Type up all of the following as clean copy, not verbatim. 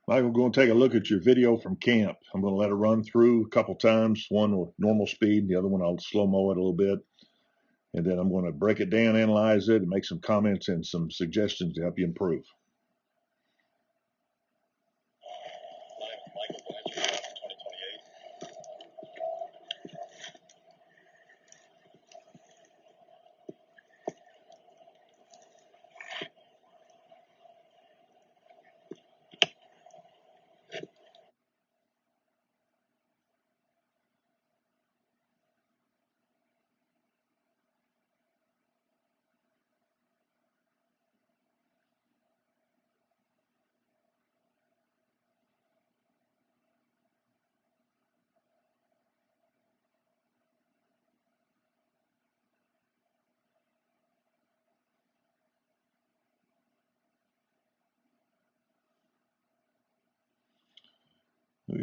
Michael, we're going to take a look at your video from camp. I'm going to let it run through a couple times, one with normal speed, the other one I'll slow-mo it a little bit. And then I'm going to break it down, analyze it, and make some comments and some suggestions to help you improve. Michael Blanchard, 2028.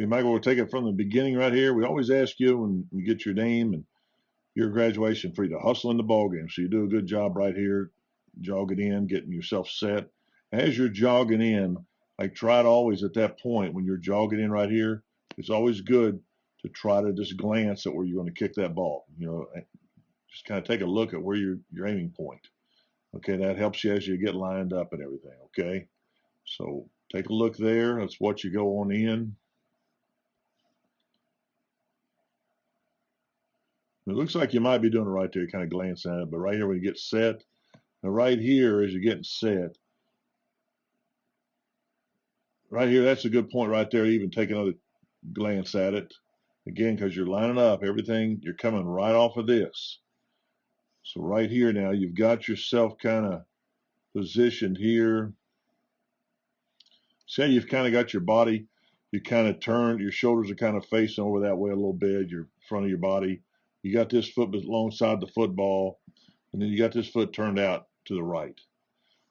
Michael, we'll take it from the beginning right here. We always ask you when you get your name and your graduation for you to hustle in the ball game. So you do a good job right here, jogging in, getting yourself set. As you're jogging in, I try to always at that point when you're jogging in right here, it's always good to try to just glance at where you're going to kick that ball. Just kind of take a look at where your aiming point. Okay, that helps you as you get lined up and everything. Okay, so take a look there. That's what you go on in. It looks like you might be doing it right there. You kind of glance at it, but right here when you get set, now right here as you're getting set, right here, that's a good point right there. Even take another glance at it again because you're lining up everything. You're coming right off of this. So right here now, you've got yourself kind of positioned here. Say you've kind of got your body, you kind of turned, your shoulders are kind of facing over that way a little bit, your front of your body. You got this foot alongside the football, and then you got this foot turned out to the right.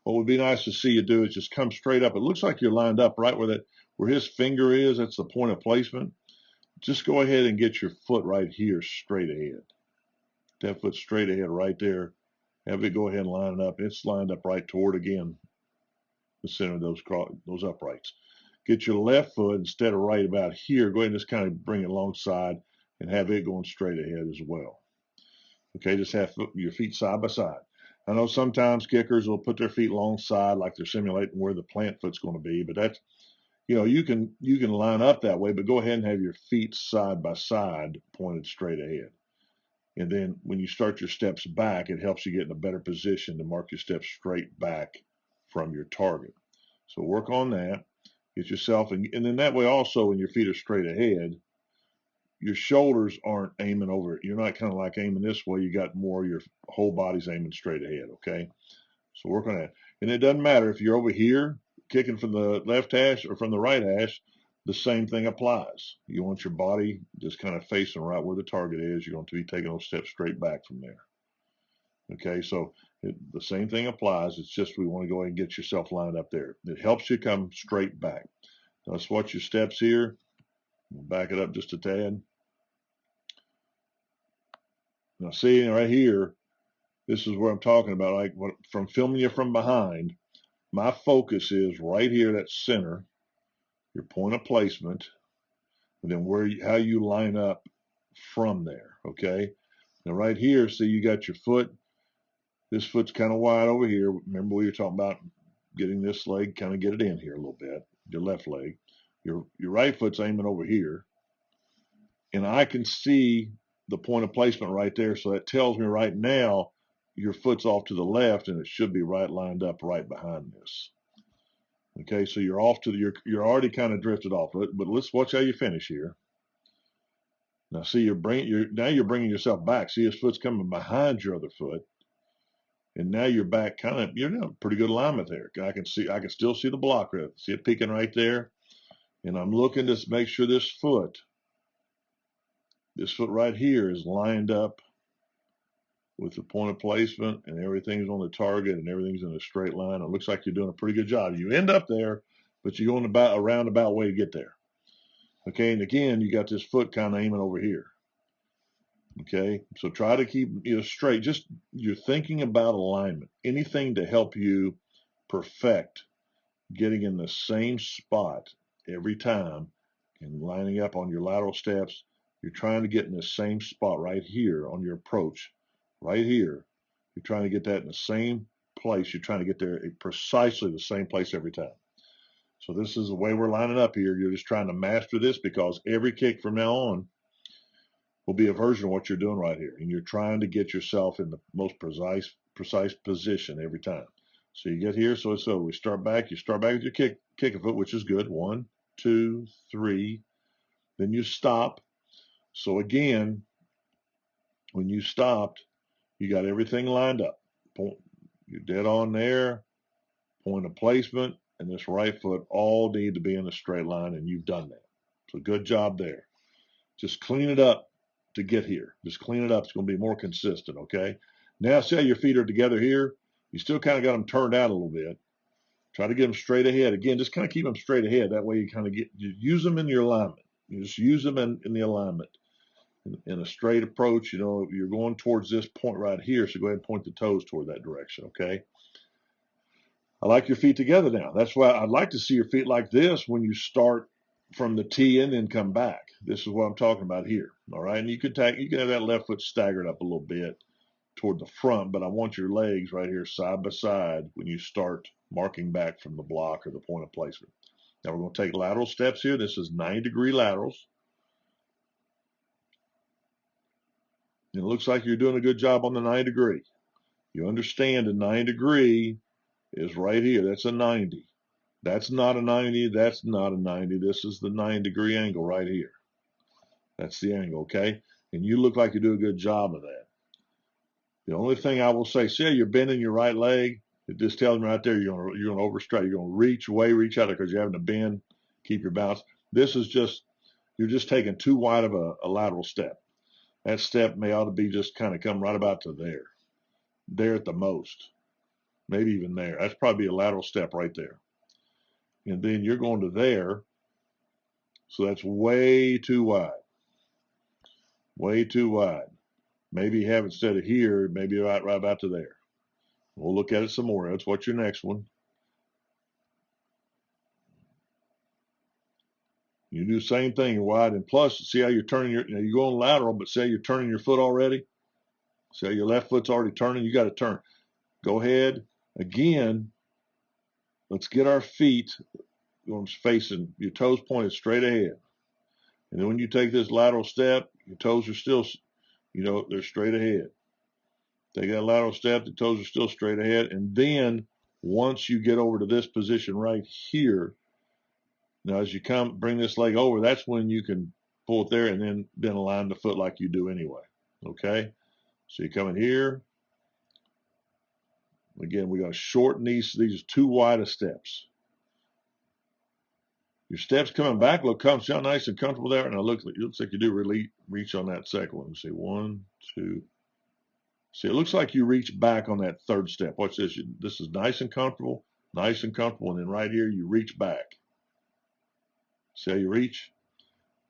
What would be nice to see you do is just come straight up. It looks like you're lined up right where his finger is. That's the point of placement. Just go ahead and get your foot right here straight ahead. That foot straight ahead right there. Have it go ahead and line it up. It's lined up right toward, again, the center of those uprights. Get your left foot instead of right about here. Go ahead and just kind of bring it alongside and have it going straight ahead as well. Okay, just have your feet side by side. I know sometimes kickers will put their feet alongside like they're simulating where the plant foot's going to be, but that's, you can line up that way, but go ahead and have your feet side by side pointed straight ahead. And then when you start your steps back, it helps you get in a better position to mark your steps straight back from your target. So work on that. Get yourself, and then that way also when your feet are straight ahead, your shoulders aren't aiming over it. You're not kind of like aiming this way. You got more, your whole body's aiming straight ahead, okay? So work on that. And it doesn't matter if you're over here kicking from the left hash or from the right hash, the same thing applies. You want your body just kind of facing right where the target is. You're going to be taking those steps straight back from there. Okay, so the same thing applies. It's just we want to go ahead and get yourself lined up there. It helps you come straight back. Now let's watch your steps here. We'll back it up just a tad. Now see right here, this is where I'm talking about, like from filming you from behind, my focus is right here, that center, your point of placement, and then how you line up from there, okay? Now right here, see you got your foot, this foot's kind of wide over here. Remember we were talking about getting this leg, kind of get it in here a little bit, your left leg. Your right foot's aiming over here, and I can see the point of placement right there, so that tells me right now your foot's off to the left, and it should be right lined up right behind this. Okay, so you're off to you're already kind of drifted off, but let's watch how you finish here. Now see you're bringing yourself back. See his foot's coming behind your other foot, and now you're back you're in a pretty good alignment there. I can still see the block right. See it peeking right there, and I'm looking to make sure this foot right here is lined up with the point of placement, and everything's on the target, and everything's in a straight line. It looks like you're doing a pretty good job. You end up there, but you're going about a roundabout way to get there. Okay, and again, you got this foot kind of aiming over here. Okay, so try to keep straight. Just you're thinking about alignment. Anything to help you perfect getting in the same spot every time. And lining up on your lateral steps, you're trying to get in the same spot right here on your approach, right here. You're trying to get that in the same place. You're trying to get there at precisely the same place every time. So this is the way we're lining up here. You're just trying to master this, because every kick from now on will be a version of what you're doing right here. And you're trying to get yourself in the most precise position every time. So you get here, so we start back. You start back with your kick foot, which is good. 1, 2, 3. Then you stop. So again, when you stopped, you got everything lined up. You're dead on there. Point of placement and this right foot all need to be in a straight line, and you've done that. So good job there. Just clean it up to get here. Just clean it up. It's going to be more consistent, okay? Now, see how your feet are together here? You still kind of got them turned out a little bit. Try to get them straight ahead. Again, just kind of keep them straight ahead. That way you kind of use them in your alignment. You just use them in the alignment. In a straight approach, you're going towards this point right here, so go ahead and point the toes toward that direction, okay? I like your feet together now. That's why I'd like to see your feet like this when you start from the tee and then come back. This is what I'm talking about here. All right. And you can have that left foot staggered up a little bit toward the front, but I want your legs right here side by side when you start marking back from the block or the point of placement. Now we're going to take lateral steps here. This is 90-degree laterals. And it looks like you're doing a good job on the 90-degree. You understand a 90-degree is right here. That's a 90. That's not a 90. That's not a 90. This is the 90-degree angle right here. That's the angle, okay? And you look like you do a good job of that. The only thing I will say, see how you're bending your right leg? It just tells me right there you're going to overstride. You're going to reach out there because you're having to bend, keep your balance. This is just, you're just taking too wide of a lateral step. That step may ought to be just kind of come right about to there at the most, maybe even there. That's probably a lateral step right there. And then you're going to there, so that's way too wide. Way too wide. Maybe have instead of here, maybe right about to there. We'll look at it some more. That's what's your next one. You do the same thing wide, and plus, see how you're turning you're going lateral, but see how you're turning your foot already? See how your left foot's already turning? You got to turn. Go ahead. Again, let's get our feet going facing, your toes pointed straight ahead. And then when you take this lateral step, your toes are still, they're straight ahead. Take that lateral step, the toes are still straight ahead. And then once you get over to this position right here, now as you bring this leg over, that's when you can pull it there and then align the foot like you do anyway. Okay? So you come in here. Again, we got to shorten these. These are too wide of steps. Your steps coming back look nice and comfortable there. And it looks like you do really reach on that second one. See, 1, 2. See, it looks like you reach back on that third step. Watch this. This is nice and comfortable. And then right here, you reach back. See how you reach?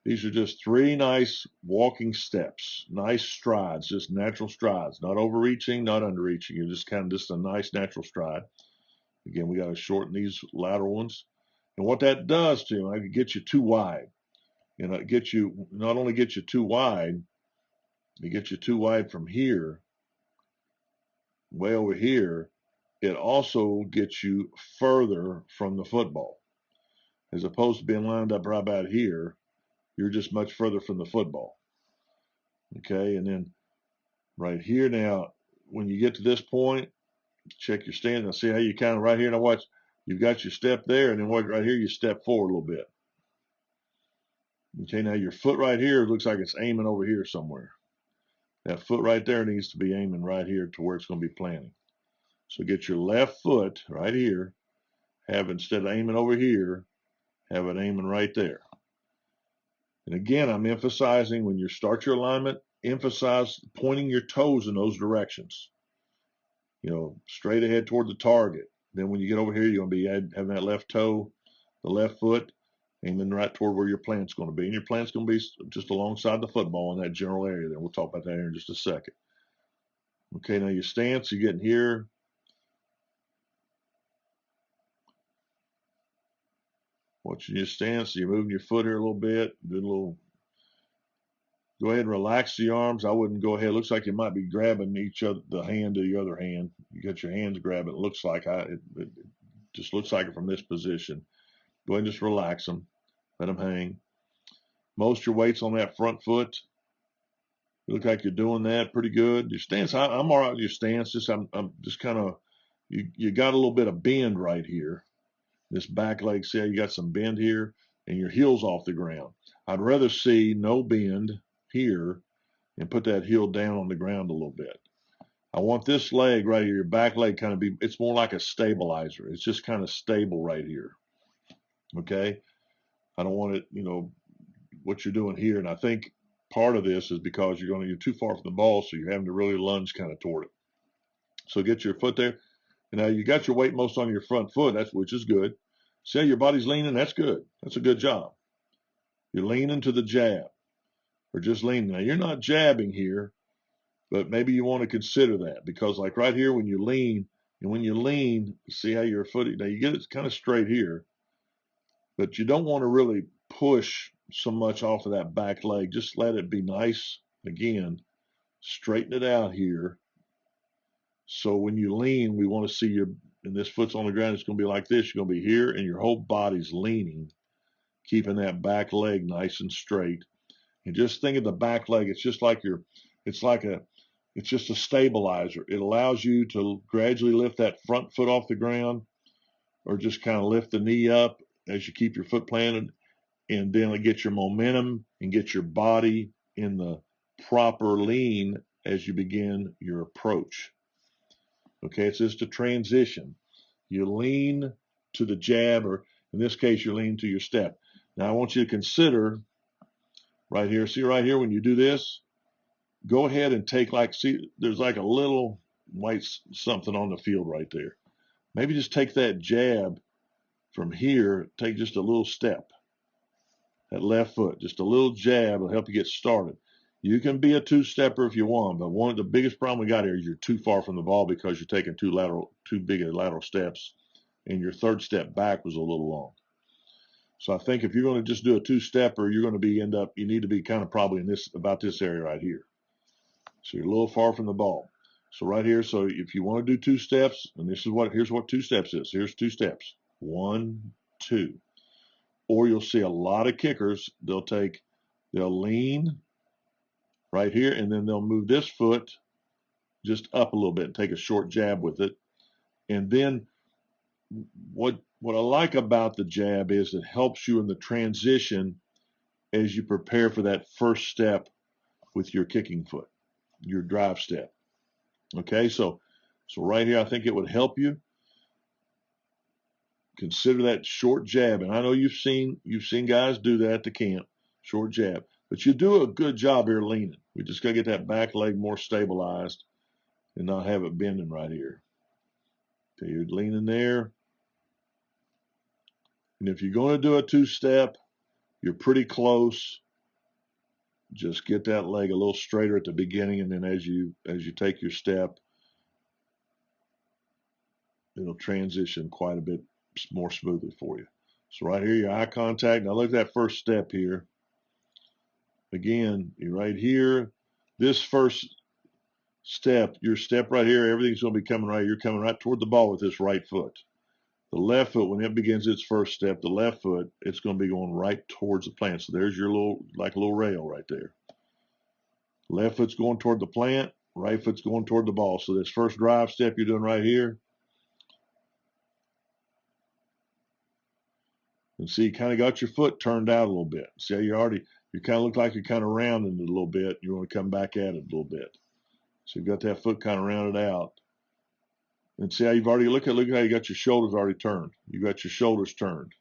These are just 3 nice walking steps, nice strides, just natural strides, not overreaching, not underreaching. You're just just a nice natural stride. Again, we got to shorten these lateral ones. And what that does to you, it gets you too wide. It not only gets you too wide, it gets you too wide from here, way over here. It also gets you further from the football. As opposed to being lined up right about here, you're just much further from the football. Okay, and then right here now, when you get to this point, check your stance. Now see how you kind of right here. Now watch, you've got your step there, and then watch right here, you step forward a little bit. Okay, now your foot right here looks like it's aiming over here somewhere. That foot right there needs to be aiming right here to where it's going to be planting. So get your left foot right here, instead of aiming over here, have it aiming right there. And again, I'm emphasizing when you start your alignment, emphasize pointing your toes in those directions. Straight ahead toward the target. Then when you get over here, you're going to be having that left toe, the left foot, aiming right toward where your plant's going to be. And your plant's going to be just alongside the football in that general area there. We'll talk about that here in just a second. Okay, now your stance, you're getting here. Watching your stance. So you're moving your foot here a little bit. Do a little. Go ahead and relax the arms. I wouldn't go ahead. It looks like you might be grabbing each other, the hand to the other hand. You got your hands grabbing. It looks like it just looks like it from this position. Go ahead and just relax them. Let them hang. Most of your weight's on that front foot. You look like you're doing that pretty good. Your stance, I'm all right with your stance. I'm just kind of, you got a little bit of bend right here. This back leg, see how you got some bend here, and your heel's off the ground. I'd rather see no bend here and put that heel down on the ground a little bit. I want this leg right here, your back leg kind of it's more like a stabilizer. It's just kind of stable right here. Okay? I don't want it, what you're doing here. And I think part of this is because you're too far from the ball, so you're having to really lunge kind of toward it. So get your foot there. And now you got your weight most on your front foot, which is good. See how your body's leaning? That's good. That's a good job. You're leaning to the jab, or just leaning. Now you're not jabbing here, but maybe you want to consider that, because like right here when you lean, see how your foot, now you get it kind of straight here, but you don't want to really push so much off of that back leg. Just let it be nice. Again, straighten it out here. So when you lean, we want to see and this foot's on the ground, it's going to be like this. You're going to be here, and your whole body's leaning, keeping that back leg nice and straight. And just think of the back leg. It's just like it's just a stabilizer. It allows you to gradually lift that front foot off the ground, or just kind of lift the knee up as you keep your foot planted, and then get your momentum and get your body in the proper lean as you begin your approach. Okay, it's just a transition. You lean to the jab, or in this case, you lean to your step. Now, I want you to consider right here. See right here when you do this, go ahead and take there's like a little white something on the field right there. Maybe just take that jab from here, take just a little step. That left foot, just a little jab will help you get started. You can be a two-stepper if you want, but one of the biggest problem we got here is you're too far from the ball because you're taking too big of lateral steps, and your third step back was a little long. So I think if you're going to just do a two-stepper, you're going to you need to be kind of probably about this area right here. So you're a little far from the ball. So right here, so if you want to do two steps, and here's what two steps is. Here's two steps. 1, 2. Or you'll see a lot of kickers, they'll lean right here, and then they'll move this foot just up a little bit and take a short jab with it. And then what I like about the jab is it helps you in the transition as you prepare for that first step with your kicking foot, your drive step. Okay, so right here, I think it would help you. Consider that short jab, and I know you've seen guys do that at the camp, short jab. But you do a good job here leaning. We just got to get that back leg more stabilized and not have it bending right here. Okay, you're leaning there. And if you're going to do a two-step, you're pretty close. Just get that leg a little straighter at the beginning, and then as you take your step, it'll transition quite a bit more smoothly for you. So right here, your eye contact. Now look at that first step here. Again, you're right here. This first step, your step right here, everything's going to be coming right. You're coming right toward the ball with this right foot. The left foot, when it begins its first step, the left foot, it's going to be going right towards the plant. So there's your little rail right there. Left foot's going toward the plant. Right foot's going toward the ball. So this first drive step you're doing right here. And see, you kind of got your foot turned out a little bit. See how you kind of look like you're kind of rounding it a little bit. You want to come back at it a little bit. So you've got that foot kind of rounded out. And see how you've already, look how you got your shoulders already turned. You got your shoulders turned.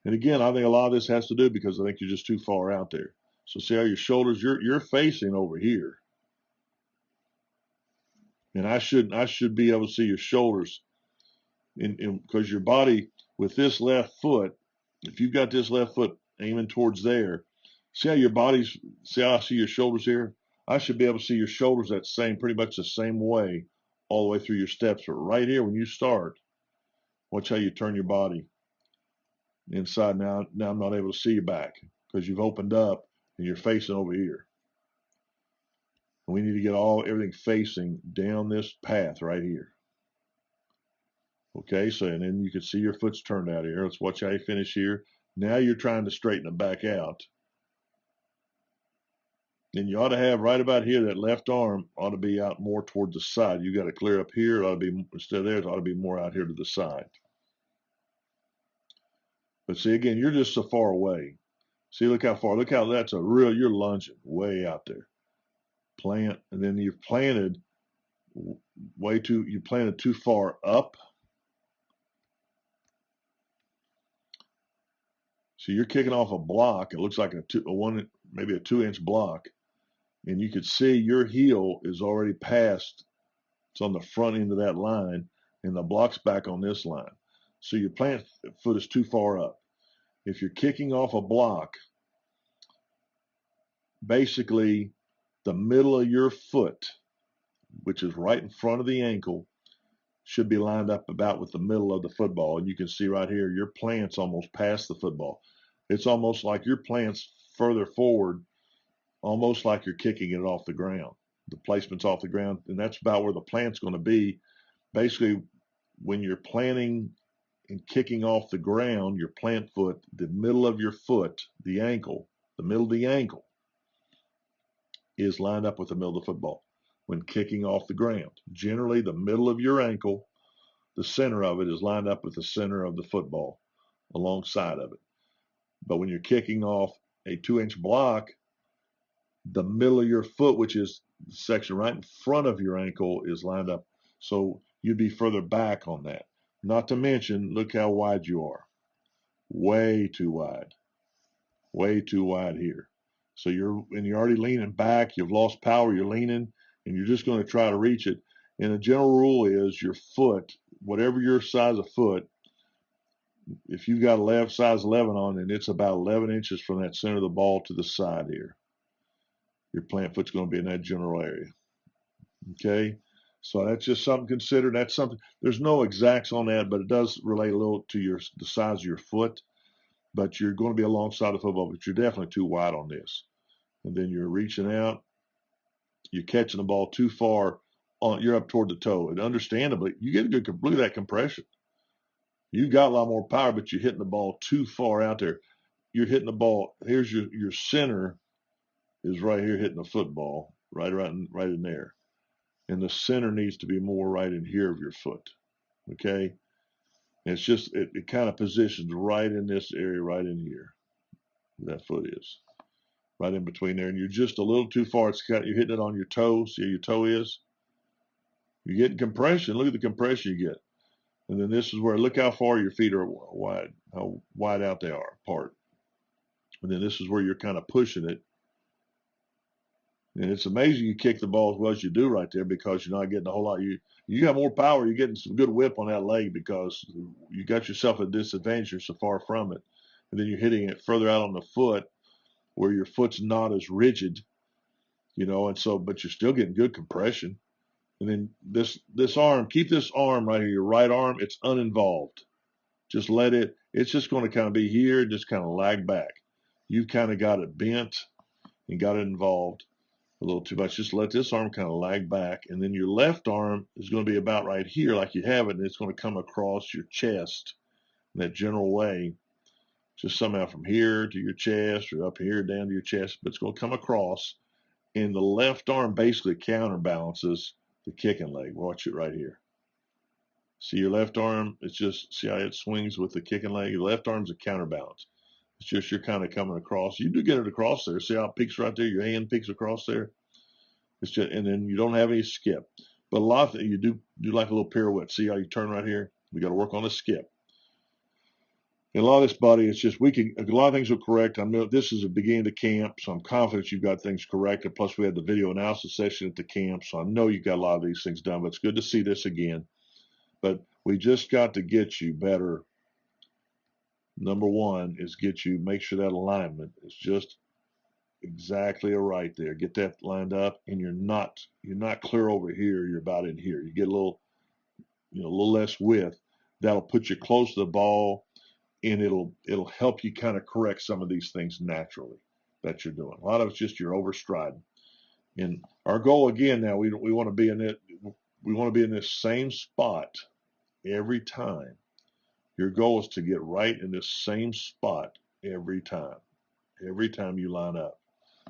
And again, I think a lot of this has to do because I think you're just too far out there. So see how your shoulders, you're facing over here. And I should be able to see your shoulders because your body with this left foot, if you've got this left foot aiming towards there, see how I see your shoulders here? I should be able to see your shoulders pretty much the same way all the way through your steps. But right here, when you start, watch how you turn your body. inside. Now I'm not able to see you back because you've opened up and you're facing over here. And we need to get everything facing down this path right here. Okay, so and then you can see your foot's turned out here. Let's watch how you finish here. Now you're trying to straighten it back out. And you ought to have right about here, that left arm ought to be out more toward the side. You got to clear up here. It ought to be, instead of there, it ought to be more out here to the side. But see, again, you're just so far away. See, look how far. Look how that's you're lunging way out there. Plant, and then you've planted you planted too far up. So you're kicking off a block. It looks like maybe a 2-inch block. And you can see your heel is already past. It's on the front end of that line, and the block's back on this line. So your plant foot is too far up. If you're kicking off a block, basically the middle of your foot, which is right in front of the ankle, should be lined up about with the middle of the football. And you can see right here, your plant's almost past the football. It's almost like your plant's further forward, almost like you're kicking it off the ground. The placement's off the ground, and that's about where the plant's going to be. Basically, when you're planting and kicking off the ground, your plant foot, the middle of your foot, the ankle, the middle of the ankle is lined up with the middle of the football when kicking off the ground. Generally, the middle of your ankle, the center of it is lined up with the center of the football alongside of it. But when you're kicking off a 2-inch block, the middle of your foot, which is the section right in front of your ankle, is lined up. So you'd be further back on that. Not to mention, look how wide you are. Way too wide. Way too wide here. So you're already leaning back. You've lost power. You're leaning, and you're just going to try to reach it. And the general rule is your foot, whatever your size of foot, if you've got a size 11 on, and it's about 11 inches from that center of the ball to the side here, your plant foot's going to be in that general area. Okay, so that's just something considered. That's something. There's no exacts on that, but it does relate a little to the size of your foot. But you're going to be alongside the football, but you're definitely too wide on this. And then you're reaching out, you're catching the ball too far you're up toward the toe. And understandably, you get a good look at that compression. You've got a lot more power, but you're hitting the ball too far out there. You're hitting the ball. Here's your center is right here hitting the football, right in there. And the center needs to be more right in here of your foot. Okay? And it's just it kind of positions right in this area, right in here. That foot is. Right in between there. And you're just a little too far. You're hitting it on your toe. See how your toe is? You're getting compression. Look at the compression you get. And then this is where, look how far your feet are wide, how wide out they are apart. And then this is where you're kind of pushing it. And it's amazing you kick the ball as well as you do right there, because you're not getting a whole lot. You got more power. You're getting some good whip on that leg because you got yourself at a disadvantage. You're so far from it. And then you're hitting it further out on the foot where your foot's not as rigid, and so, but you're still getting good compression. And then this arm, keep this arm right here, your right arm, it's uninvolved. Just it's just going to kind of be here, just kind of lag back. You've kind of got it bent and got it involved a little too much. Just let this arm kind of lag back. And then your left arm is going to be about right here like you have it, and it's going to come across your chest in that general way. Just somehow from here to your chest or up here down to your chest, but it's going to come across. And the left arm basically counterbalances the kicking leg. Watch it right here. See your left arm? See how it swings with the kicking leg? Your left arm's a counterbalance. It's just you're kind of coming across. You do get it across there. See how it peaks right there? Your hand peaks across there. It's just, and then you don't have any skip. But a lot of you do like a little pirouette. See how you turn right here? We got to work on the skip. And a lot of this, buddy, it's just a lot of things are correct. I know this is a beginning of camp, so I'm confident you've got things corrected. Plus, we had the video analysis session at the camp, so I know you've got a lot of these things done. But it's good to see this again. But we just got to get you better. Number one is make sure that alignment is just exactly right there. Get that lined up, and you're not clear over here. You're about in here. You get a little less width. That'll put you close to the ball. and it'll help you kind of correct some of these things naturally that you're doing. A lot of it's just you're overstriding. And our goal again now, we want to be in it. We want to be in this same spot every time. Your goal is to get right in this same spot every time. Every time you line up,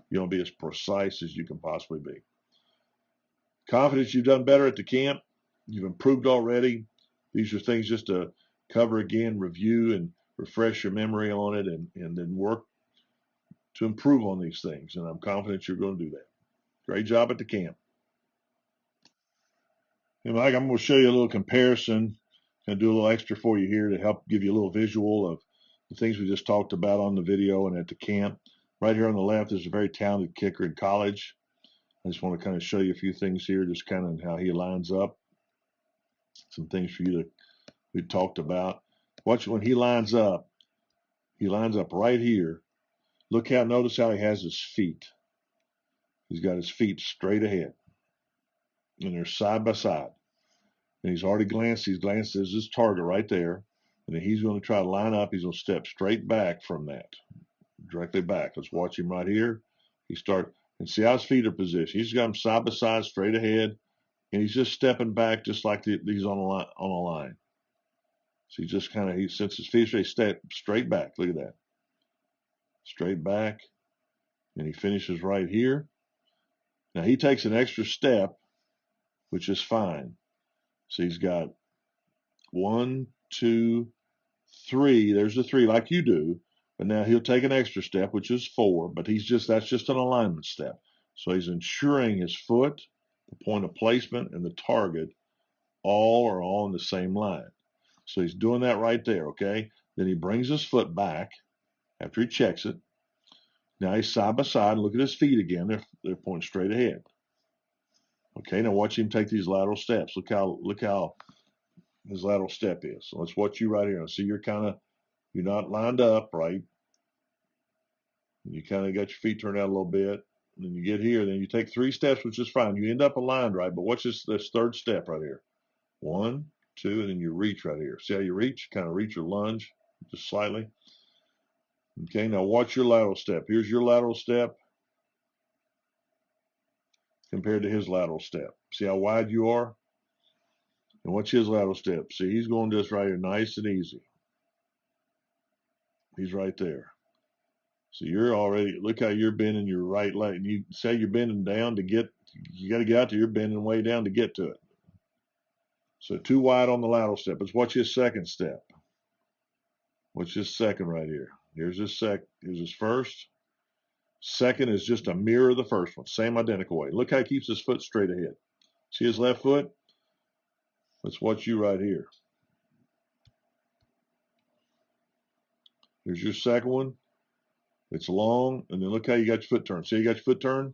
you want to be as precise as you can possibly be. Confidence you've done better at the camp. You've improved already. These are things just to cover again, review, and refresh your memory on it, and then work to improve on these things. And I'm confident you're going to do that. Great job at the camp. And Mike, I'm going to show you a little comparison and do a little extra for you here to help give you a little visual of the things we just talked about on the video and at the camp. Right here on the left is a very talented kicker in college. I just want to kind of show you a few things here, just kind of how he lines up. Some things for you to we talked about. Watch when he lines up right here. Notice how he has his feet. He's got his feet straight ahead. And they're side by side. And he's glanced at his target right there. And then he's going to try to line up. He's going to step straight back from that. Directly back. Let's watch him right here. And see how his feet are positioned. He's got them side by side, straight ahead. And he's just stepping back just like he's on a line. So since his feet step straight back. Look at that. Straight back. And he finishes right here. Now he takes an extra step, which is fine. So he's got 1, 2, 3. There's the 3 like you do. But now he'll take an extra step, which is 4. But that's just an alignment step. So he's ensuring his foot, the point of placement, and the target all are all in the same line. So he's doing that right there, okay? Then he brings his foot back after he checks it. Now he's side by side, and look at his feet again. They're pointing straight ahead. Okay, now watch him take these lateral steps. Look how his lateral step is. So let's watch you right here. See, you're not lined up, right? And you kind of got your feet turned out a little bit. And then you get here, then you take 3 steps, which is fine. You end up aligned, right? But watch this third step right here. 1, 2, and then you reach right here. See how you reach? Kind of reach your lunge just slightly. Okay, now watch your lateral step. Here's your lateral step compared to his lateral step. See how wide you are? And watch his lateral step. See, he's going just right here, nice and easy. He's right there. So look how you're bending your right leg. And you say you're bending down you got to get out there. You're bending way down to get to it. So too wide on the lateral step. Let's watch his second step. Watch his second right here. Here's his first. Second is just a mirror of the first one. Same identical way. Look how he keeps his foot straight ahead. See his left foot? Let's watch you right here. Here's your second one. It's long, and then look how you got your foot turned. See you got your foot turned?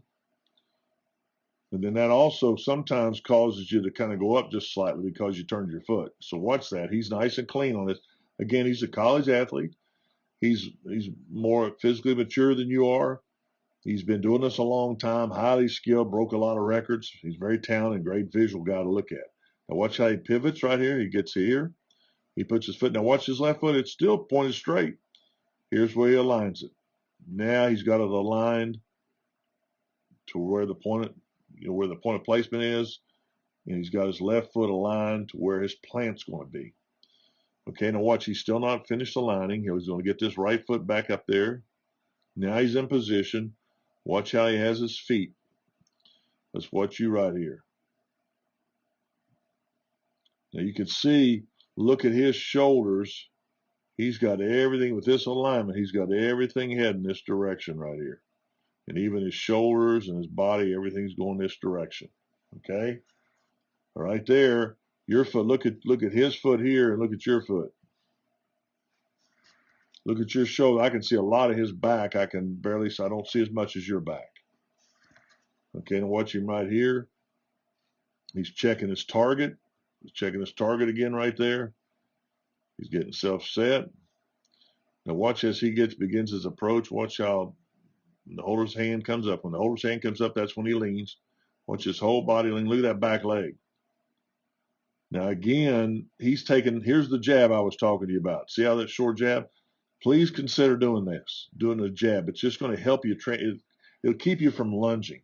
And then that also sometimes causes you to kind of go up just slightly because you turned your foot. So watch that. He's nice and clean on it. Again, he's a college athlete. He's more physically mature than you are. He's been doing this a long time, highly skilled, broke a lot of records. He's very talented, great visual guy to look at. Now watch how he pivots right here. He gets here. He puts his foot. Now watch his left foot. It's still pointed straight. Here's where he aligns it. Now he's got it aligned to where the point of placement is, and he's got his left foot aligned to where his plant's going to be. Okay, now watch. He's still not finished aligning. He's going to get this right foot back up there. Now he's in position. Watch how he has his feet. Let's watch you right here. Now you can see, look at his shoulders. He's got everything with this alignment. He's got everything heading this direction right here. And even his shoulders and his body, everything's going this direction. Okay? Right there, your foot, look at his foot here and look at your foot. Look at your shoulder. I can see a lot of his back. I don't see as much as your back. Okay, now watch him right here. He's checking his target. He's checking his target again right there. He's getting himself set. Now watch as he begins his approach. Watch how the holder's hand comes up. When the holder's hand comes up, that's when he leans. Watch his whole body lean. Look at that back leg. Now, again, he's taking, here's the jab I was talking to you about. See how that short jab? Please consider doing this, doing a jab. It's just going to help you train. It'll keep you from lunging.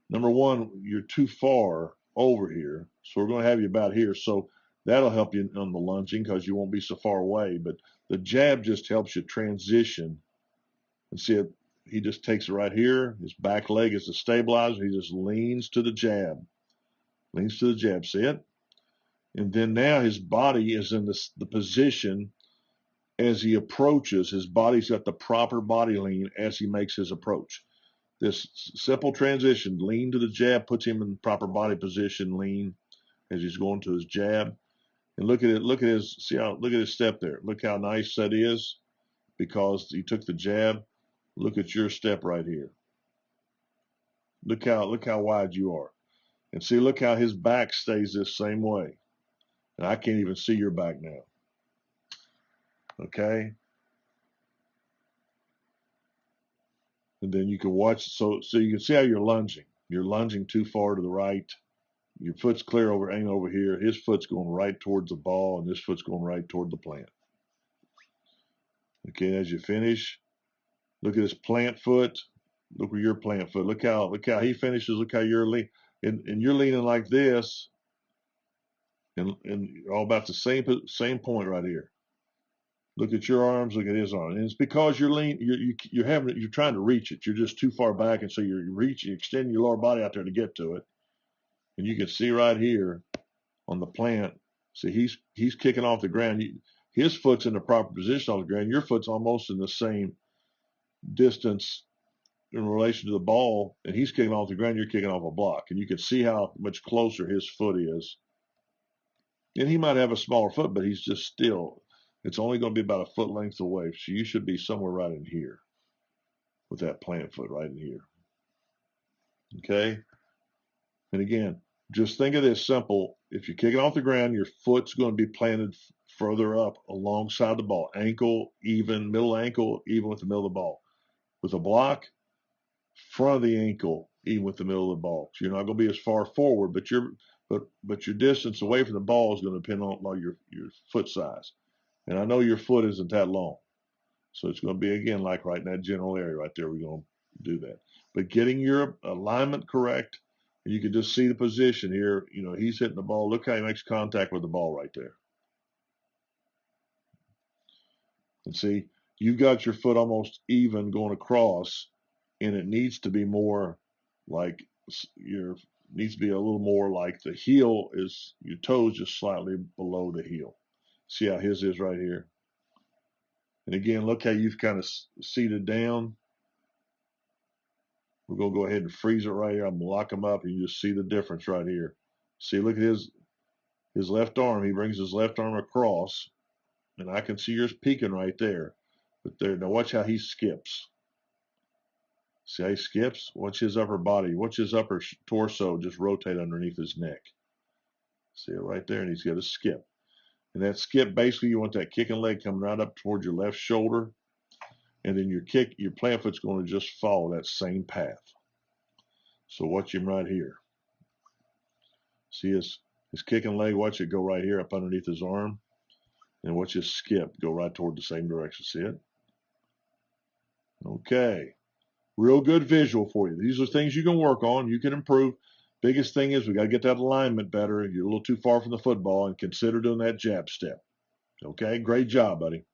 Number one, you're too far over here, so we're going to have you about here. So that'll help you on the lunging because you won't be so far away. But the jab just helps you transition. And see it, he just takes it right here. His back leg is the stabilizer. He just leans to the jab. Leans to the jab. See it? And then now his body is in the position as he approaches. His body's got the proper body lean as he makes his approach. This simple transition, lean to the jab, puts him in the proper body position, lean as he's going to his jab. And look at it, look at his, look at his step there. Look how nice that is because he took the jab. Look at your step right here. Look how wide you are. And see, look how his back stays this same way. And I can't even see your back now. Okay? And then you can watch, so you can see how you're lunging. You're lunging too far to the right. Your foot's clear over, ain't over here. His foot's going right towards the ball, and this foot's going right toward the plant. Okay, as you finish, look at his plant foot. Look where your plant foot. Look how he finishes. Look how you're leaning, and you're leaning like this, and all about the same point right here. Look at your arms. Look at his arms, and it's because you're lean. You're trying to reach it. You're just too far back, and so you're extending your lower body out there to get to it. And you can see right here on the plant. See, he's kicking off the ground. His foot's in the proper position on the ground. Your foot's almost in the same distance in relation to the ball, and he's kicking off the ground. You're kicking off a block, and you can see how much closer his foot is. And he might have a smaller foot, but he's just still. It's only going to be about a foot length away. So you should be somewhere right in here with that plant foot right in here. Okay? And again, just think of this simple. If you're kicking off the ground, your foot's going to be planted further up alongside the ball. Ankle, even, middle ankle, even with the middle of the ball. With a block, front of the ankle, even with the middle of the ball. So you're not going to be as far forward, but your distance away from the ball is going to depend on your foot size. And I know your foot isn't that long. So it's going to be, again, like right in that general area right there, we're going to do that. But getting your alignment correct, and you can just see the position here. You know, he's hitting the ball. Look how he makes contact with the ball right there. And see, you've got your foot almost even going across, and it needs to be more like needs to be a little more like the heel is, your toes just slightly below the heel. See how his is right here? And again, look how you've kind of seated down. We're going to go ahead and freeze it right here. I'm going to lock him up, and you just see the difference right here. See, look at his left arm. He brings his left arm across, and I can see yours peeking right there. But there, now watch how he skips. See how he skips? Watch his upper body. Watch his upper torso just rotate underneath his neck. See it right there, and he's got a skip. And that skip, basically, you want that kicking leg coming right up towards your left shoulder. And then your plant foot's going to just follow that same path. So watch him right here. See his kicking leg, watch it go right here up underneath his arm. And watch his skip go right toward the same direction. See it? Okay. Real good visual for you. These are things you can work on. You can improve. Biggest thing is we got to get that alignment better. You're a little too far from the football, and consider doing that jab step. Okay? Great job, buddy.